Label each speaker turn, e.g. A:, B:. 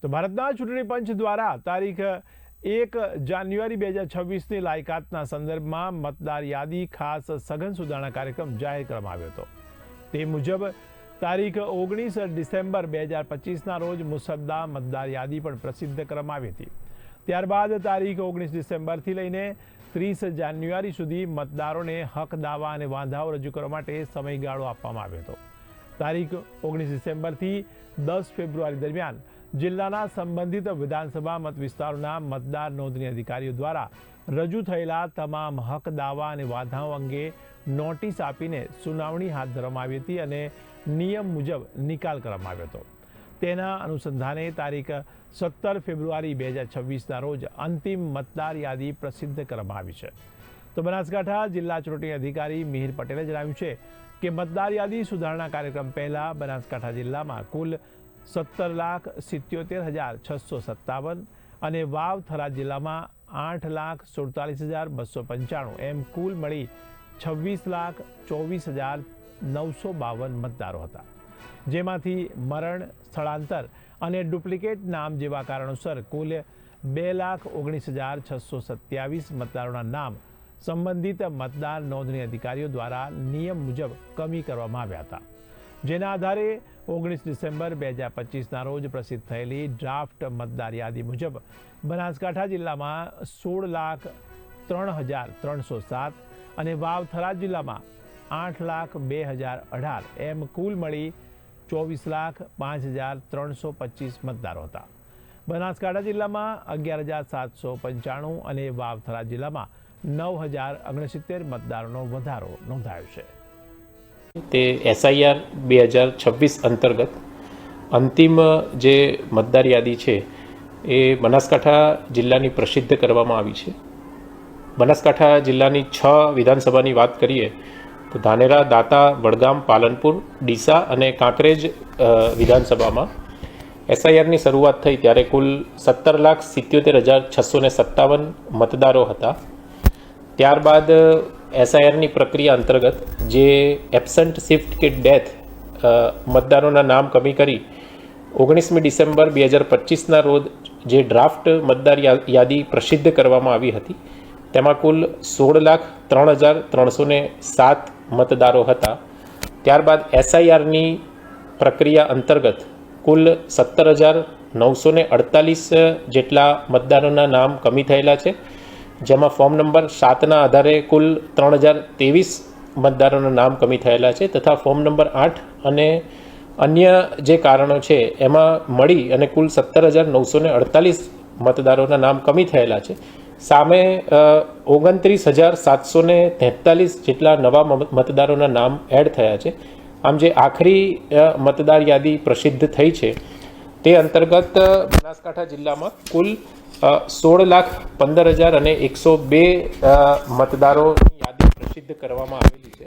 A: તો ભારતના ચૂંટણી પંચ દ્વારા તારીખ 1 જાન્યુઆરી 2026ની લાયકાતના સંદર્ભમાં મતદાર યાદી ખાસ સઘન સુધારણા કાર્યક્રમ જાહેર કરવામાં આવ્યો હતો। તે મુજબ તારીખ 19 ડિસેમ્બર 2025ના રોજ મુસદ્દા મતદાર યાદી પણ પ્રસિદ્ધ કરવામાં આવી હતી। ત્યારબાદ તારીખ 19 ડિસેમ્બરથી લઈને 30 જાન્યુઆરી સુધી મતદારોને હક દાવા અને વાંધાઓ રજૂ કરવા માટે સમયગાળો આપવામાં આવ્યો હતો। તારીખ 19 ડિસેમ્બરથી 10 ફેબ્રુઆરી દરમિયાન જિલ્લાના સંબંધિત વિધાનસભા મત વિસ્તારોના મતદાર નોંધણી અધિકારીઓ દ્વારા રજૂ થયેલા તમામ હક દાવા અને વાંધાઓ અંગે નોટિસ આપીને સુનાવણી હાથ ધરવામાં આવી હતી અને નિયમ મુજબ નિકાલ કરવામાં આવ્યો હતો। તેના અનુસંધાને તારીખ 17 ફેબ્રુઆરી 2026ના રોજ અંતિમ મતદાર યાદી પ્રસિદ્ધ કરવામાં આવી છે। તો બનાસકાંઠા જિલ્લા ચૂંટણી અધિકારી મિહિર પટેલે જણાવ્યું છે કે મતદાર યાદી સુધારણા કાર્યક્રમ પહેલા બનાસકાંઠા જિલ્લામાં કુલ 17,77,657 અને વાવ થરાદ જિલ્લામાં 8,47,295 એમ કુલ મળી 26,24,952 મતદારો હતા, જેમાંથી મરણ, સ્થળાંતર અને ડુપ્લિકેટ નામ જેવા કારણોસર કુલ 2,19,627 મતદારોના નામ સંબંધિત મતદાર નોંધણી અધિકારીઓ દ્વારા નિયમ મુજબ કમી કરવામાં આવ્યા હતા, જેના આધારે 19 ડિસેમ્બર 2025ના રોજ પ્રસિદ્ધ થયેલી ડ્રાફ્ટ મતદાર યાદી મુજબ બનાસકાંઠા જિલ્લામાં 16,03,307 અને વાવ થરાદ જિલ્લામાં 8,02,018 એમ કુલ મળી 24,05,325 મતદારો હતા। બનાસકાંઠા જિલ્લામાં 11,795 અને વાવ થરાદ જિલ્લામાં 9,069 મતદારોનો વધારો નોંધાયો છે।
B: તે SIR 2026 અંતર્ગત અંતિમ જે મતદાર યાદી છે એ બનાસકાંઠા જિલ્લાની પ્રસિદ્ધ કરવામાં આવી છે। બનાસકાંઠા જિલ્લાની 6 વિધાનસભાની વાત કરીએ તો ધાનેરા, દાંતા, વડગામ, પાલનપુર, ડીસા અને કાંકરેજ વિધાનસભામાં SIRની શરૂઆત થઈ ત્યારે કુલ 17,77,657 મતદારો હતા। ત્યારબાદ SIRની પ્રક્રિયા અંતર્ગત જે એબસન્ટ, શિફ્ટ કે ડેથ મતદારોના નામ કમી કરી 19મી ડિસેમ્બર 2025ના રોજ જે ડ્રાફ્ટ મતદાર યાદી પ્રસિદ્ધ કરવામાં આવી હતી તેમાં કુલ 16,03,307 મતદારો હતા। ત્યારબાદ SIRની પ્રક્રિયા અંતર્ગત કુલ 17,948 જેટલા મતદારોના નામ કમી થયેલા છે, જેમાં ફોર્મ નંબર 7ના આધારે કુલ 3,023 મતદારોના નામ કમી થયેલા છે તથા ફોર્મ નંબર 8 અને અન્ય જે કારણો છે એમાં મળી અને કુલ 17,948 મતદારોના નામ કમી થયેલા છે। સામે 29,743 જેટલા નવા મતદારોના નામ એડ થયા છે। આમ જે આખરી મતદાર યાદી પ્રસિદ્ધ થઈ છે તે અંતર્ગત બનાસકાંઠા જિલ્લામાં કુલ 16,15,102 મતદારોની યાદી પ્રસિદ્ધ કરવામાં આવેલી છે।